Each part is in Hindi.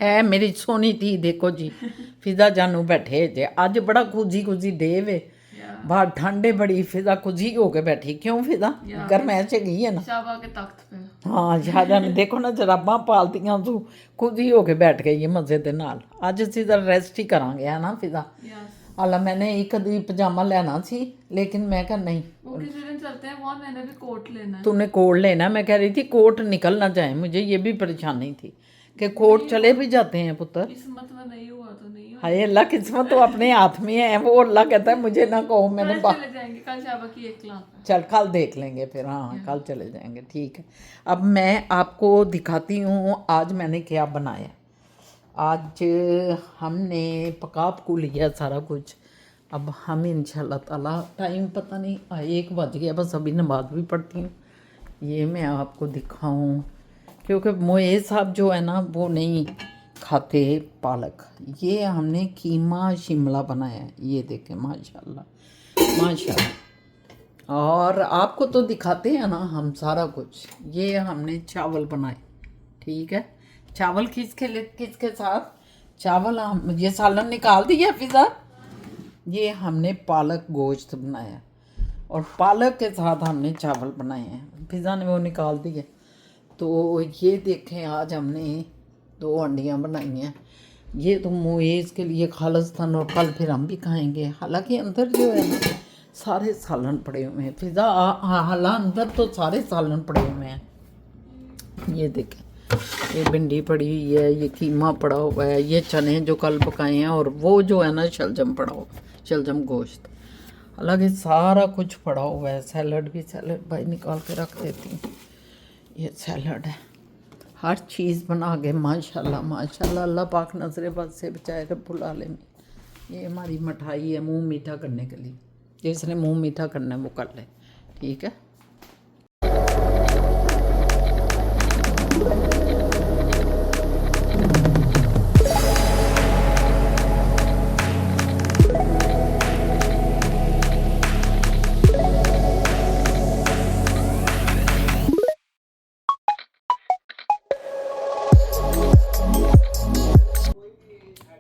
ਐ ਮੇਰੀ ਸੋਹਣੀ ਧੀ ਦੇਖੋ ਜੀ ਫਿਜ਼ਾ ਜਾਨੂ ਬੈਠੇ ਜੇ ਅੱਜ ਬੜਾ ਕੁਜੀ ਕੁਜੀ ਡੇ ਵੇ ਬਾਹਰ ਠੰਡੇ ਬੜੀ ਫਿਜ਼ਾ ਕੁਜੀ ਹੋ ਕੇ बैठी क्यों फिजा गरमैश गई है ना शाबा के तख्त पे हाँ शाहजा ने देखो ना जराबां पालतियां तू कुजी हो के बैठ गई है मज़े ਦੇ ਨਾਲ ਅੱਜ ਅਸੀਂ ਤਾਂ ਰੈਸਟ ਹੀ ਕਰਾਂਗੇ ਹੈ ਨਾ ਫਿਜ਼ਾ यस ਹਾਲਾ मैंने एक दी पजामा लेना सी लेकिन मैं कहा नहीं वो किसी दिन चलते हैं वहाँ मैंने भी कोट लेना है तूने कोट लेना मैं कह रही थी कोट निकल ना जाए मुझे ये भी परेशानी थी कि कोट चले भी जाते हैं पुत्र किस्मत में नहीं हुआ तो नहीं हुआ हाय अल्लाह किस्मत तो अपने हाथ में है वो अल्लाह कहता है मुझे ना कहो मैंने कल चले जाएंगे कल शाबा की एक लाख चल कल देख लेंगे फिर हाँ कल चले जाएंगे ठीक है अब मैं आपको दिखाती हूँ आज मैंने क्या बनाया आज हमने पका पकू लिया सारा कुछ अब हम इंशाल्लाह ताला टाइम पता नहीं 1 बज गया बस अभी नमाज भी पढ़ती हूँ ये मैं आपको दिखाऊँ क्योंकि मोए साहब जो है ना वो नहीं खाते पालक ये हमने कीमा शिमला बनाया है ये देखें माशाल्लाह माशाल्लाह और आपको तो दिखाते हैं ना हम सारा कुछ ये हमने चावल बनाए ठीक है चावल किसके साथ चावल हम ये सालन निकाल दिया फिज़ा ये हमने पालक गोश्त बनाया और पालक के साथ हमने चावल बनाए हैं फिज़ा ने वो निकाल दिए तो ये देखें आज हमने 2 अंडियाँ बनाई हैं ये तो मुएज़ के लिए खालिस्तान और कल फिर हम भी खाएंगे हालांकि अंदर जो है ना सारे सालन पड़े हुए हैं फिज़ा हाला अंदर तो सारे सालन पड़े हुए हैं ये देखें ये भिंडी पड़ी हुई है ये कीमा पड़ा हुआ है ये चने जो कल पकाए हैं और वो जो है ना शलजम पड़ा हुआ शलजम गोश्त हालांकि सारा कुछ पड़ा हुआ है सैलड भी सैलड भाई निकाल के रख देती हूँ ये सैलड है हर चीज़ बना के माशाल्लाह माशाल्लाह अल्लाह पाक नजरे बद से बचाए रब्बुल आलमीन ये हमारी मिठाई है मुंह मीठा करने के लिए जिसने मुंह मीठा करना है वो कर ले ठीक है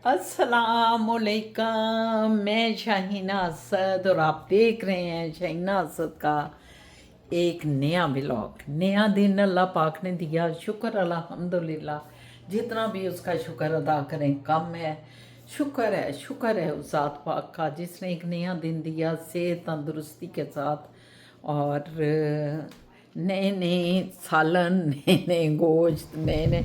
अस्सलामुअलैकुम मैं शाहीना असद और आप देख रहे हैं शाहीना असद का एक नया व्लॉग नया दिन अल्लाह पाक ने दिया शुक्र अल्हम्दुलिल्लाह जितना भी उसका शुक्र अदा करें कम है शुक्र है उस ज़ात पाक का जिसने एक नया दिन दिया सेहत तंदुरुस्ती के साथ और नए नए सालन नए नए गोश्त नए नए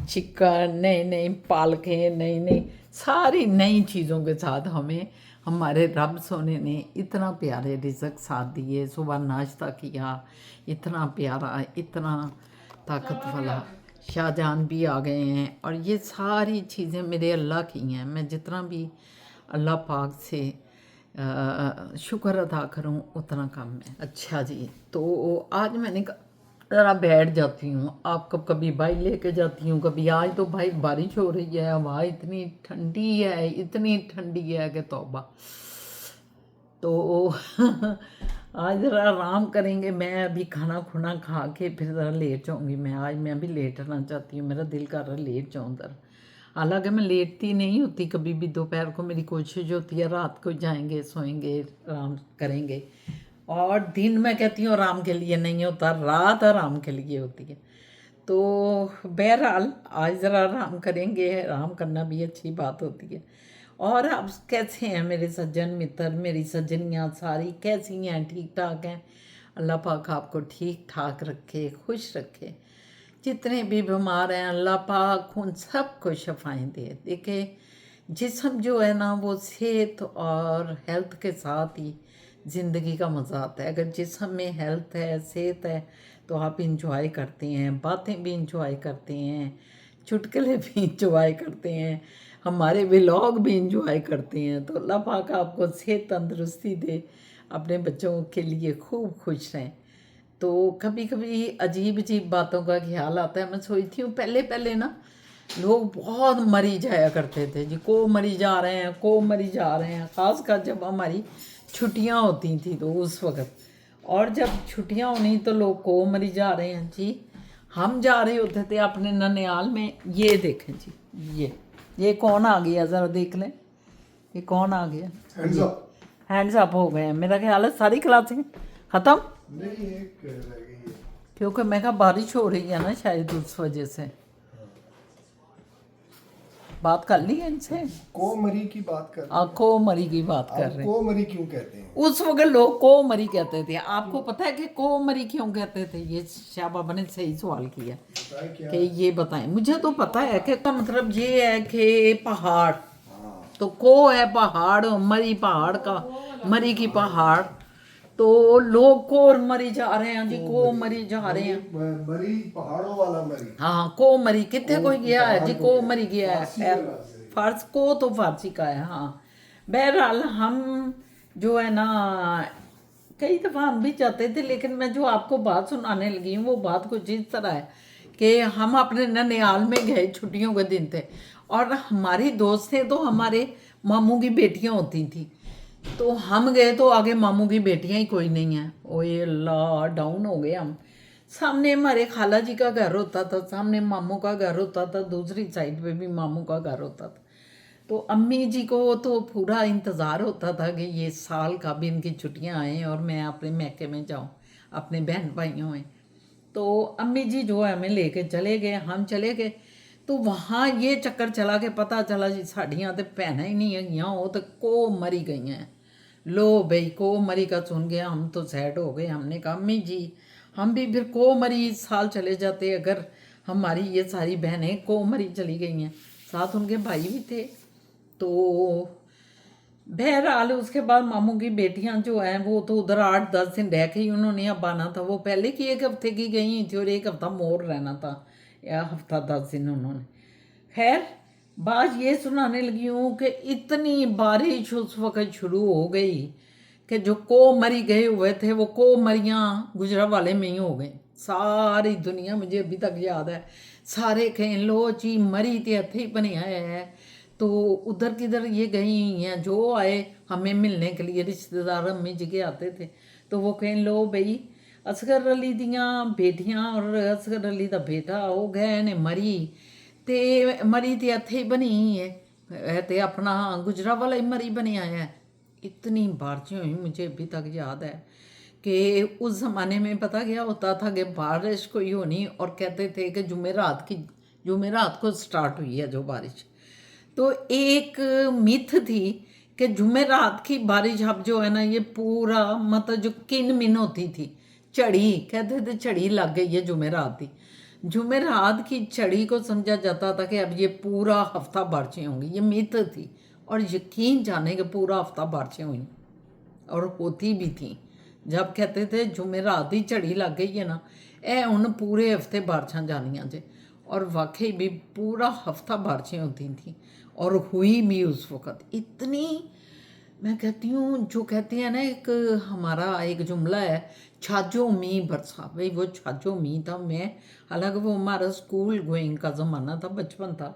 चिकन नए नए पालकें नई नई सारी नई चीज़ों के साथ हमें हमारे रब सोने ने इतना प्यारे रिज़्क साथ दिए सुबह नाश्ता किया इतना प्यारा इतना ताकत वाला शाहजहान भी आ गए हैं और ये सारी चीज़ें मेरे अल्लाह की हैं मैं जितना भी अल्लाह पाक से शुक्र अदा करूं उतना कम है अच्छा जी तो आज मैंने ज़रा बैठ जाती हूँ आप कभी भाई लेके जाती हूँ कभी आज तो भाई बारिश हो रही है हवा इतनी ठंडी है कि तौबा तो आज ज़रा आराम करेंगे मैं अभी खाना खुना खा के फिर ज़रा लेट जाऊँगी मैं भी लेटना चाहती हूँ मेरा दिल कर रहा है लेट जाऊँ ज़रा हालांकि मैं लेटती नहीं होती कभी भी दोपहर को मेरी कोशिश होती है रात को जाएंगे सोएंगे आराम करेंगे और दिन मैं कहती हूँ आराम के लिए नहीं होता रात आराम के लिए होती है तो बहरहाल आज ज़रा आराम करेंगे आराम करना भी अच्छी बात होती है और आप कैसे हैं मेरे सज्जन मित्र मेरी सज्जनियाँ सारी कैसी हैं ठीक ठाक हैं अल्लाह पाक आपको ठीक ठाक रखे खुश रखे जितने भी बीमार हैं अल्लाह पाक उन सब को शफाएँ दे देखे जिस्म जो है ना वो सेहत और हेल्थ के साथ ही ज़िंदगी का मज़ा आता है अगर जिस्म में हेल्थ है सेहत है तो आप इंजॉय करते हैं बातें भी इंजॉय करते हैं चुटकुले भी इंजॉय करते हैं हमारे व्लॉग भी इंजॉय करते हैं तो अल्लाह पाक आपको सेहत तंदुरुस्ती दे अपने बच्चों के लिए खूब खुश रहें तो कभी कभी अजीब बातों का ख्याल आता है मैं सोचती हूँ पहले ना लोग बहुत मरी जाया करते थे जी को मरी जा रहे हैं ख़ासकर जब हमारी छुट्टियां होती थी तो उस वक़्त और जब छुट्टियां होनी तो लोग को मरी जा रहे हैं जी हम जा रहे होते थे अपने ननियाल में। ये देखें जी, ये कौन आ गया, ज़रा देख लें, ये कौन आ गया। हैंड्स अप हो गए हैं। मेरा ख्याल है सारी क्लासें ख़त्म, नहीं एक रह गई है। क्योंकि मैं कहा बारिश हो रही है ना, शायद उस वजह से। बात कर ली है इनसे, कोमरी की बात कर रहे हैं। कोमरी की बात कर आप रहे हैं। कोमरी क्यों कहते हैं? उस वक्त लोग कोमरी कहते थे। आपको पता है कि कोमरी क्यों कहते थे? ये शाह बाबा ने सही सवाल किया बताएं क्या? कि ये बताएं। मुझे तो पता है कि का मतलब ये है कि पहाड़, तो को है पहाड़, मरी पहाड़ का, मरी की पहाड़, तो लोग कोमरी जा रहे हैं जी, कोमरी जा रहे हैं। मरी पहाड़ों वाला मरी। हाँ, कोमरी कितने कोई गया है जी, कोमरी गया फारसी है। का लफ्ज़ है। फारस को तो फारसी का है। हाँ, बहरहाल हम जो है ना, कई दफ़ा हम भी जाते थे, लेकिन मैं जो आपको बात सुनाने लगी हूँ वो बात कुछ इस तरह है कि हम अपने ननियाल में गए, छुट्टियों के दिन थे, और हमारी दोस्तें तो हमारे मामू की बेटियाँ होती थी। तो हम गए तो आगे मामू की बेटियाँ ही कोई नहीं है। ओए अल्लाह, डाउन हो गए हम। सामने हमारे खाला जी का घर होता था, सामने मामू का घर होता था, दूसरी साइड पे भी मामू का घर होता था। तो अम्मी जी को तो पूरा इंतज़ार होता था कि ये साल का भी इनकी छुट्टियां आएँ और मैं अपने मैके में जाऊं अपने बहन भाइयों में। तो अम्मी जी जो है हमें लेके चले गए, हम चले गए। तो वहाँ ये चक्कर चला के पता चला जी साड़ियाँ तो भैन ही नहीं है, वो तो को मरी गई हैं। लो भाई, को मरी का सुन गया, हम तो सैड हो गए। हमने कहा अम्मी जी, हम भी फिर को मरी इस साल चले जाते अगर हमारी ये सारी बहनें को मरी चली गई हैं, साथ उनके भाई भी थे। तो बहरहाल उसके बाद मामू की बेटियां जो हैं वो तो उधर 8-10 दिन रह के ही उन्होंने अब आना था। वो पहले की 1 हफ्ते की गई थी और 1 हफ्ता मोर रहना था, या हफ्ता 10 दिन उन्होंने। खैर, बात ये सुनाने लगी हूँ कि इतनी बारिश उस वक़्त शुरू हो गई कि जो कोमरी गए हुए थे वो कोमरियाँ गुजरावाले में ही हो गई। सारी दुनिया, मुझे अभी तक याद है, सारे कहें लो जी मरी ते हथे ही बने है। तो उधर किधर ये गई हुई हैं, जो आए हमें मिलने के लिए, रिश्तेदार अम्मी जी के आते थे, तो वो कहें लो भाई असगर अली दियाँ बेटियां और असगर अली का बेटा हो गए ने मरी, ते मरी ते हथे ही बनी है, ते अपना गुजरा वाला ही मरी बनिया है। इतनी बारिशें हुई, मुझे अभी तक याद है कि उस ज़माने में पता क्या होता था कि बारिश कोई होनी और कहते थे कि जुमेरात को स्टार्ट हुई है जो बारिश। तो एक मिथ थी कि जुमेरात की बारिश अब जो है ना, ये पूरा मतलब जो किन मिन होती थी, चढ़ी कहते थे, चढ़ी लग गई है जुमेरात की। जुमेरात की चढ़ी को समझा जाता था कि अब ये पूरा हफ्ता बारिशें होंगी। ये मिथ थी, और यकीन जाने के पूरा हफ्ता बारिशें हुई और होती भी थी। जब कहते थे जुमेरात ही झड़ी लग गई है ना, ए हुण पूरे हफ्ते बारिशां जानियां जे, और वाकई भी पूरा हफ्ता बारिशें होती थी और हुई भी उस वक़्त इतनी। मैं कहती हूँ, जो कहते हैं ना, एक हमारा एक जुमला है, छाजो मीह बरसा। भाई वो छाजो मीह था। मैं, हालांकि वो हमारा स्कूल गोइंग का ज़माना था, बचपन था,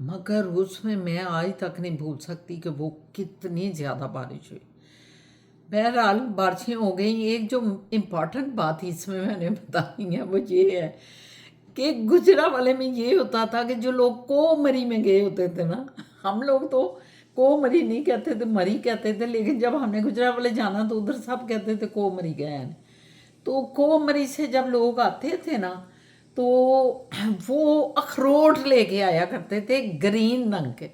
मगर उसमें मैं आज तक नहीं भूल सकती कि वो कितनी ज़्यादा बारिश हुई। बहरहाल बारिशें हो गई। एक जो इम्पॉर्टेंट बात इसमें मैंने बताई है वो ये है कि गुजरा वाले में ये होता था कि जो लोग कोमरी में गए होते थे ना, हम लोग तो कोमरी नहीं कहते थे, मरी कहते थे, लेकिन जब हमने गुजरा वाले जाना तो उधर सब कहते थे कोमरी गए हैं। तो कोमरी से जब लोग आते थे ना, तो वो अखरोट लेके आया करते थे ग्रीन रंग के।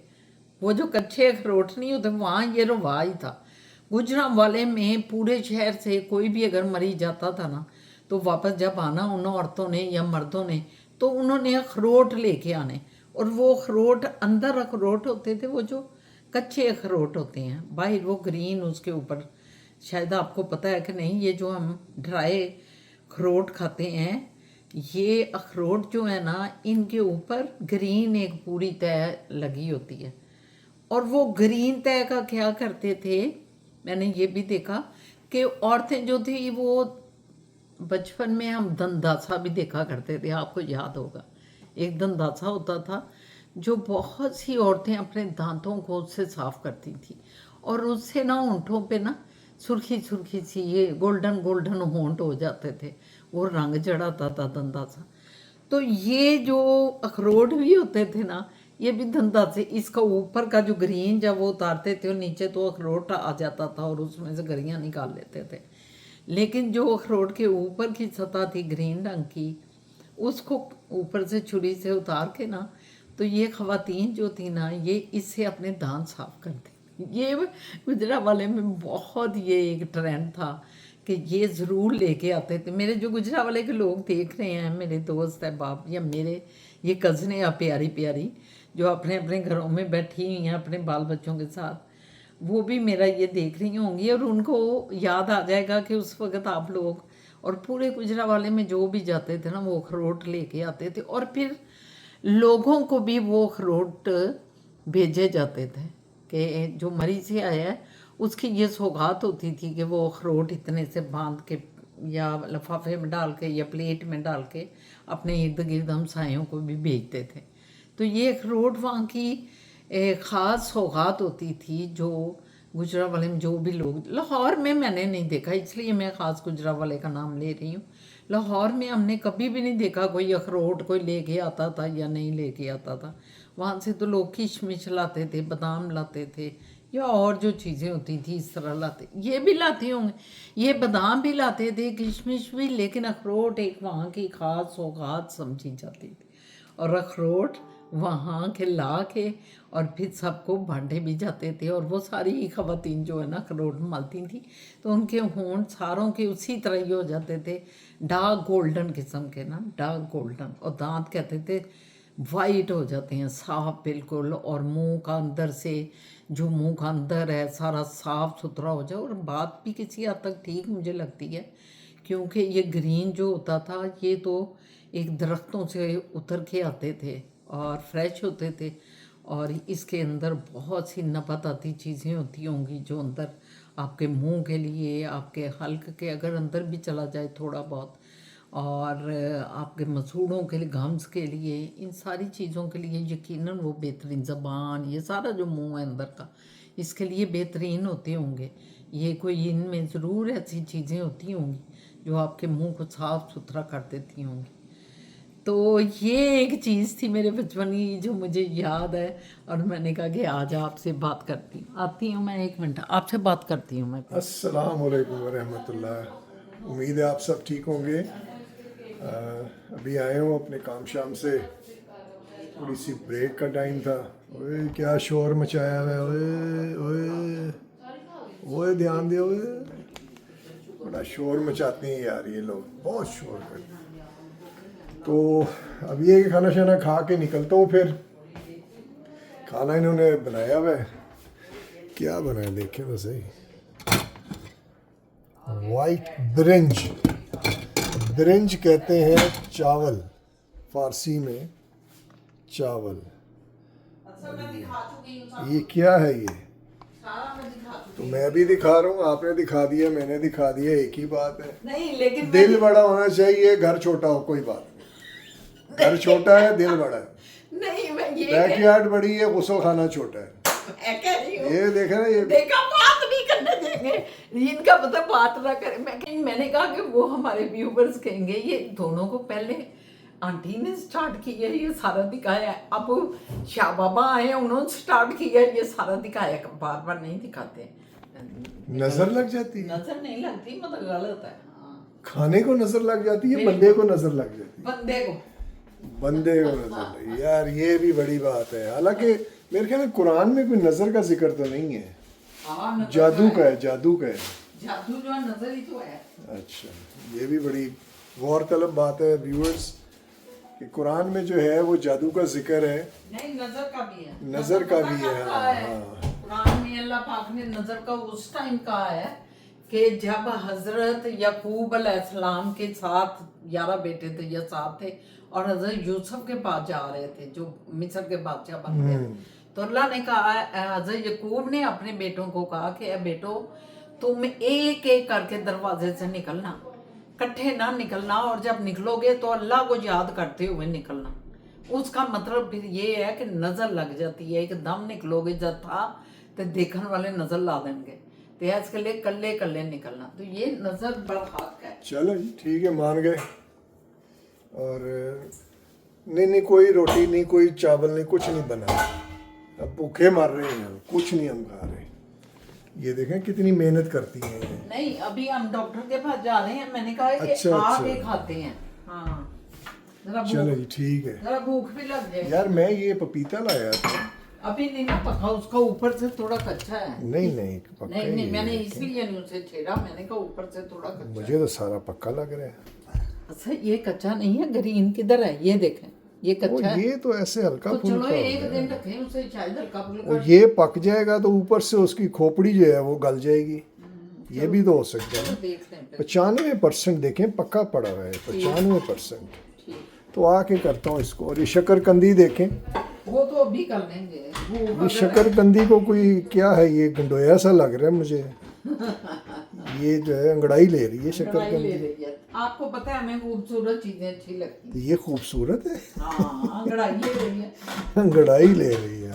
वो जो कच्चे अखरोट नहीं होते, वहाँ ये रवाज था। गुजरा वाले में पूरे शहर से कोई भी अगर मरी जाता था ना, तो वापस जब आना उन औरतों ने या मर्दों ने, तो उन्होंने अखरोट लेके आने। और वो अखरोट, अंदर अखरोट होते थे, वो जो कच्चे अखरोट होते हैं, बाहर वो ग्रीन, उसके ऊपर, शायद आपको पता है कि नहीं, ये जो हम ड्राई अखरोट खाते हैं, ये अखरोट जो है ना, इनके ऊपर ग्रीन एक पूरी तय लगी होती है। और वो ग्रीन तय का क्या करते थे, मैंने ये भी देखा कि औरतें जो थी वो, बचपन में हम दंदासा भी देखा करते थे, आपको याद होगा, एक दंदासा होता था जो बहुत सी औरतें अपने दांतों को उससे साफ करती थी, और उससे ना होंठों पे ना सुर्खी सुर्खी सी, ये गोल्डन गोल्डन होंठ हो जाते थे, वो रंग चढ़ाता था दंदासा। तो ये जो अखरोट भी होते थे ना, ये भी धंधा से, इसका ऊपर का जो ग्रीन जब वो उतारते थे और नीचे तो अखरोट आ जाता था और उसमें से गरियाँ निकाल लेते थे। लेकिन जो अखरोट के ऊपर की सतह थी ग्रीन रंग की, उसको ऊपर से छुरी से उतार के ना, तो ये ख़वातीन जो थी ना, ये इससे अपने दांत साफ करती। ये गुजरावाले में बहुत ये एक ट्रेंड था कि ये ज़रूर लेके आते थे। मेरे जो गुजरावाले के लोग देख रहे हैं, मेरे दोस्त है बाप या मेरे ये कज़नें या प्यारी प्यारी जो अपने अपने घरों में बैठी हुई हैं अपने बाल बच्चों के साथ, वो भी मेरा ये देख रही होंगी और उनको याद आ जाएगा कि उस वक़्त आप लोग और पूरे गुजरावाले में जो भी जाते थे ना, वो अखरोट लेके आते थे और फिर लोगों को भी वो अखरोट भेजे जाते थे कि जो मरी से आया है उसकी ये सौगात होती थी कि वो अखरोट इतने से बांध के या लिफाफे में डाल के या प्लेट में डाल के अपने इर्द गिर्द हमसायों को भी भेजते थे। तो ये अखरोट वहाँ की ख़ास सौगात होती थी जो गुजरावाले में जो भी लोग, लाहौर में मैंने नहीं देखा इसलिए मैं ख़ास गुजरावाले का नाम ले रही हूँ। लाहौर में हमने कभी भी नहीं देखा कोई अखरोट कोई लेके आता था या नहीं लेके आता था। वहाँ से तो लोग किशमिश लाते थे, बादाम लाते थे या और जो चीज़ें होती थी इस तरह लाते, ये भी लाते होंगे, ये बादाम भी लाते थे, किशमिश भी, लेकिन अखरोट एक वहाँ की ख़ास सौगात समझी जाती थी। और अखरोट वहाँ के ला के और फिर सबको बांटे भी जाते थे। और वो सारी ख़वातीन जो है ना अखरोट मलती थी तो उनके होंठ सारों के उसी तरह ही हो जाते थे, डार्क गोल्डन किस्म के ना, डार्क गोल्डन, और दांत कहते थे वाइट हो जाते हैं साफ बिल्कुल, और मुंह का अंदर से जो मुंह का अंदर है सारा साफ सुथरा हो जाए। और बात भी किसी हद तक ठीक मुझे लगती है क्योंकि ये ग्रीन जो होता था ये तो एक दरख्तों से उतर के आते थे और फ्रेश होते थे, और इसके अंदर बहुत सी नबाताती चीज़ें होती होंगी जो अंदर आपके मुंह के लिए, आपके हल्क के अगर अंदर भी चला जाए थोड़ा बहुत, और आपके मसूड़ों के लिए, गम्स के लिए, इन सारी चीज़ों के लिए यकीनन वो बेहतरीन, ज़बान, ये सारा जो मुंह है अंदर का, इसके लिए बेहतरीन होते होंगे। ये कोई इनमें ज़रूर ऐसी चीज़ें होती होंगी जो आपके मुंह को साफ़ सुथरा कर देती होंगी। तो ये एक चीज़ थी मेरे बचपन की जो मुझे याद है और मैंने कहा कि आज आपसे बात करती हूँ। आती हूँ मैं, 1 मिनट आपसे बात करती हूँ मैं। अस्सलाम वालेकुम वरहमतुल्लाह। उम्मीद है आप सब ठीक होंगे। अभी आए हूँ अपने काम शाम से, थोड़ी सी ब्रेक का टाइम था। ओए क्या शोर मचाया है, ओए ओए ओए ध्यान दे, ओए बड़ा शोर मचाते हैं यार ये लोग, बहुत शोर करते हैं। तो अब ये खाना शाना खा के निकलता हूँ। फिर खाना इन्होंने बनाया हुआ है, क्या बनाया देखें तो सही, वाइट ब्रिंज, ब्रिंज कहते हैं चावल, फारसी में चावल। ये क्या है ये? तो मैं भी दिखा रहा हूँ, आपने दिखा दिया, मैंने दिखा दिया, एक ही बात है। नहीं लेकिन दिल बड़ा होना चाहिए, घर छोटा हो कोई बात नहीं। घर छोटा है, दिल बड़ा है। नहीं मैं ये बैकयार्ड बड़ी है, गुस्सा खाना छोटा है। मैं कह रही हूँ, ये देखे ना, ये देखा बात नहीं करने देंगे, इनका मतलब बात ना करे। मैंने कहा कि वो हमारे व्यूवर्स कहेंगे ये दोनों को पहले आंटी ने स्टार्ट किया, ये सारा दिखाया, अब शाह बाबा आए उन्होंने स्टार्ट किया, ये सारा दिखाया, बार बार नहीं दिखाते। नजर लग जाती है, नजर नहीं लगती, मतलब गलत है। हाँ। खाने को नजर लग जाती है, बंदे को नजर लग जाती है, बंदे को बंदे को नजर लग। यार ये भी बड़ी बात है। हालांकि मेरे ख्याल में कुरान में कोई नजर का जिक्र तो नहीं है, हाँ, नजर जादू तो का है, जादू का है। जादू जो है नजर ही तो है। अच्छा, ये भी बड़ी गौरतलब बात है व्यूअर्स कि कुरान में जो है वो जादू का जिक्र है। नहीं, नजर का भी है, नजर का भी पता है, कब हाँ, का है? हाँ। कुरान में अल्लाह पाक ने नजर का उस टाइम कहा है कि जब हजरत यकूब अलैहिस्सलाम के साथ 11 बेटे थे या 7 थे और हजरत यूसुफ के पास जा रहे थे जो मिस्र के बादशाह बन गए, तो अल्लाह ने कहा, हजरत यकूब ने अपने बेटों को कहा कि ए बेटो तुम एक एक करके दरवाजे से निकलना, इकट्ठे ना निकलना, और जब निकलोगे तो अल्लाह को याद करते हुए निकलना। उसका मतलब फिर ये है कि नजर लग जाती है, एकदम निकलोगे जब था तो देखने वाले नजर ला देंगे, तो इसके लिए कल्ले कल्ले निकलना, तो ये नजर बड़ा हक है। चलो जी ठीक है, मान गए। और नहीं, कोई रोटी नहीं, कोई चावल नहीं, कुछ नहीं बना। अब भूखे मर रहे हैं, कुछ नहीं हम खा रहे। ये देखें कितनी मेहनत करती हैं ये। नहीं, अभी हम डॉक्टर के पास जा रहे हैं, मैंने कहा है कि अच्छा, आके अच्छा। खाते हैं। हाँ, जरा चलो जी, ठीक है। जरा भूख भी लग जाए। यार मैं ये पपीता लाया था। अभी नहीं ना पका, उसका ऊपर से थोड़ा कच्चा है। नहीं पक्का नहीं ही नहीं, है। मैंने इसलिए नहीं उसे छेड़ा, मैंने कहा ऊपर से थोड़ा कच्चा। मुझे तो सारा पक्का लग रहा है। अच्छा, ये कच्चा नहीं है, ग्रीन किधर है? ये देखें, ये वो कच्चा है। ये तो ऐसे हल्का तो चलो फुल्का एक हो दिन गया। रखें उसे, शायद हल्का और फुल्का। ये पक जाएगा तो ऊपर से उसकी खोपड़ी जो है वो गल जाएगी। ये भी तो हो सकता है। चलो देख लें फिर। 95% देखें पक्का पड़ा हुआ है, 95%। ठीक, तो आके करता हूँ इसको। और ये शकरकंदी देखें, वो तो अभी कर लेंगे। भूख ये शकरकंदी को कोई क्या है, ये गंडोया सा लग रहा है मुझे। ये जो है अंगड़ाई ले रही है ले शकरकंदी। रही है। आपको पता है हमें खूबसूरत चीजें अच्छी लगती तो ये खूबसूरत है। हैं। हाँ, अंगड़ाई ले रही है। अंगड़ाई ले रही है।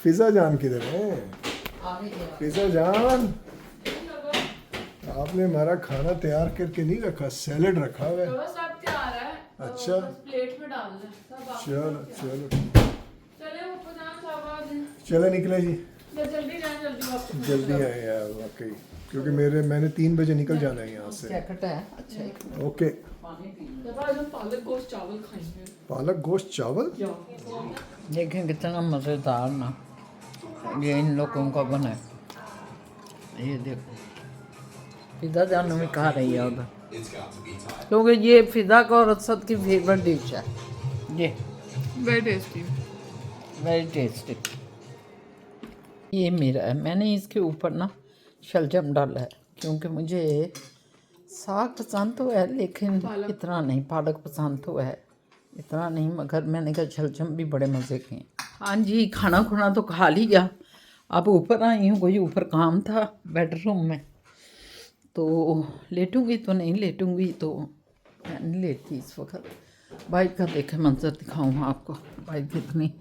फिजा जान किधर है? आगे क्या? फिजा जान, आपने हमारा खाना तैयार करके नहीं रखा, सैलेड रखा हुआ है। बस अब तैयार है। अच्छा। बस प्लेट में डाल दें सब आप। चलो चले ऊपर जाना चाहवा चले निकले जी, जल्दी जाए, जल्दी वापस। जल्दी आए यार वाकई, क्योंकि मैंने 3 बजे निकल जाना है यहाँ से। जैकेट है। अच्छा, एक मिनट, ओके। पानी पी लो। जब आज हम पालक गोश्त चावल खाएंगे। पालक गोश्त चावल। देखें कितना मज़ेदार ना ये इन लोगों का बना है। ये देखो, फिजा जान भी खा रही है उधर, क्योंकि ये फिजा का और असद की फेवरेट डिश है ये। Very tasty. Very tasty. ये मेरा है, मैंने इसके ऊपर ना शलजम डाला है, क्योंकि मुझे साग पसंद तो है लेकिन इतना नहीं। पालक पसंद तो है, इतना नहीं, मगर मैंने कहा शलजम भी बड़े मज़े के हैं। हाँ जी, खाना खुना तो खा लिया। अब ऊपर आई हूँ, कोई ऊपर काम था बेडरूम में, तो लेटूंगी तो नहीं लेटूंगी, तो मैं नहीं लेटी इस वक्त। बाइक का देखे मंजर दिखाऊँ आपको। बाइक कितनी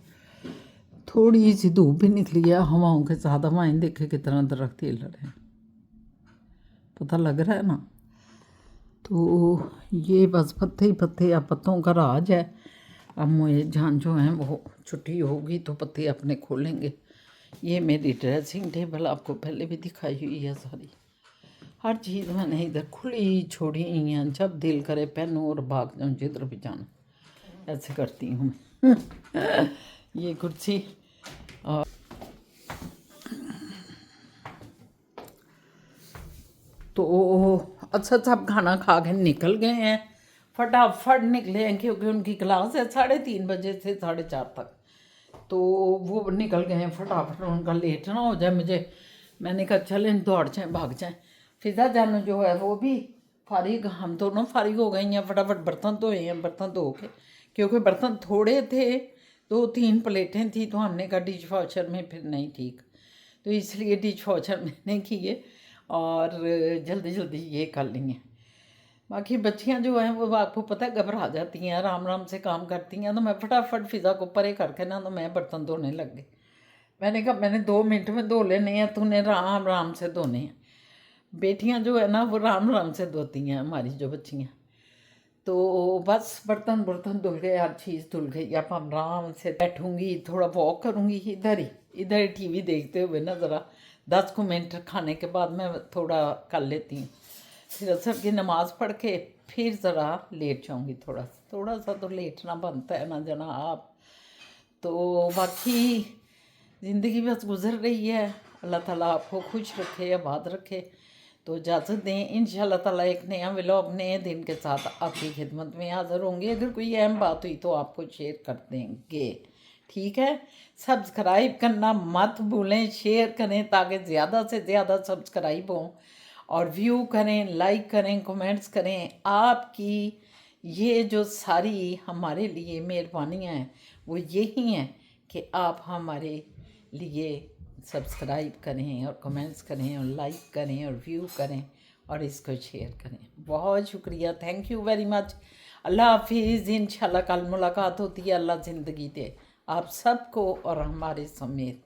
थोड़ी सी धूप भी निकली है, हवाओं के साथ हवाएं देखे कितना दरख्त हिल रहे हैं, पता लग रहा है ना। तो ये बस पत्ते ही पत्ते, अब पत्तों का राज है। अब मुझे जान जो हैं वो छुट्टी होगी तो पत्ते अपने खोलेंगे। ये मेरी ड्रेसिंग टेबल आपको पहले भी दिखाई हुई है सारी। हर चीज़ मैंने इधर खुली छोड़ी हुई है, जब दिल करे पहनूं और भाग जाऊँ जिधर भी जाना, ऐसे करती हूँ। ये कुर्सी और तो अच्छा, सब खाना खा के निकल गए हैं, फटाफट निकले हैं, क्योंकि उनकी क्लास है 3:30 बजे से 4:30 तक। तो वो निकल गए हैं फटाफट, उनका लेट ना हो जाए मुझे। मैंने कहा चलें दौड़ जाएँ, भाग जाएँ। फिजा जानू जो है वो भी फारिग, हम दोनों फारिग हो गई हैं। फटाफट बर्तन धोए हैं, बर्तन धो के, क्योंकि बर्तन थोड़े थे, 2-3 प्लेटें थी, तो हमने कहा डिश वॉशर में फिर नहीं ठीक, तो इसलिए डिश वॉशर में नहीं किए और जल्दी जल्दी ये कर लिए। बाकी बच्चियां जो हैं वो आपको पता है घबरा जाती हैं, आराम आराम से काम करती हैं, तो मैं फटाफट फिज़ा को परे करके ना, तो मैं बर्तन धोने लग गई। मैंने कहा मैंने 2 मिनट में धो लेने हैं, तूने आराम आराम से धोने हैं। बेटियां जो है ना वो आराम आराम से धोती हैं, हमारी जो बच्चियां। तो बस बर्तन धुल गए, हर चीज़ धुल गई। अब हम आराम से बैठूंगी, थोड़ा वॉक करूंगी इधर ही टीवी देखते हुए ना, ज़रा 10 मिनट खाने के बाद मैं थोड़ा कर लेती हूँ, फिर असर की नमाज़ पढ़ के फिर ज़रा लेट जाऊँगी। थोड़ा सा तो लेटना बनता है ना जनाब। तो बाकी ज़िंदगी बस गुज़र रही है, अल्लाह ताला आपको खुश रखे, आबाद रखे। तो इजाज़त दें, इंशाल्लाह ताला एक नया व्लॉग नए दिन के साथ आपकी खिदमत में हाज़िर होंगे। अगर कोई अहम बात हुई तो आपको शेयर कर देंगे, ठीक है। सब्सक्राइब करना मत भूलें, शेयर करें ताकि ज़्यादा से ज़्यादा सब्सक्राइब हों, और व्यू करें, लाइक करें, कमेंट्स करें। आपकी ये जो सारी हमारे लिए मेहरबानियाँ हैं वो यही हैं कि आप हमारे लिए सब्सक्राइब करें और कमेंट्स करें और लाइक करें और व्यू करें और इसको शेयर करें। बहुत शुक्रिया, थैंक यू वेरी मच। अल्लाह हाफिज़। इंशाल्लाह कल मुलाकात होती है। अल्लाह ज़िंदगी दे आप सबको और हमारे समेत।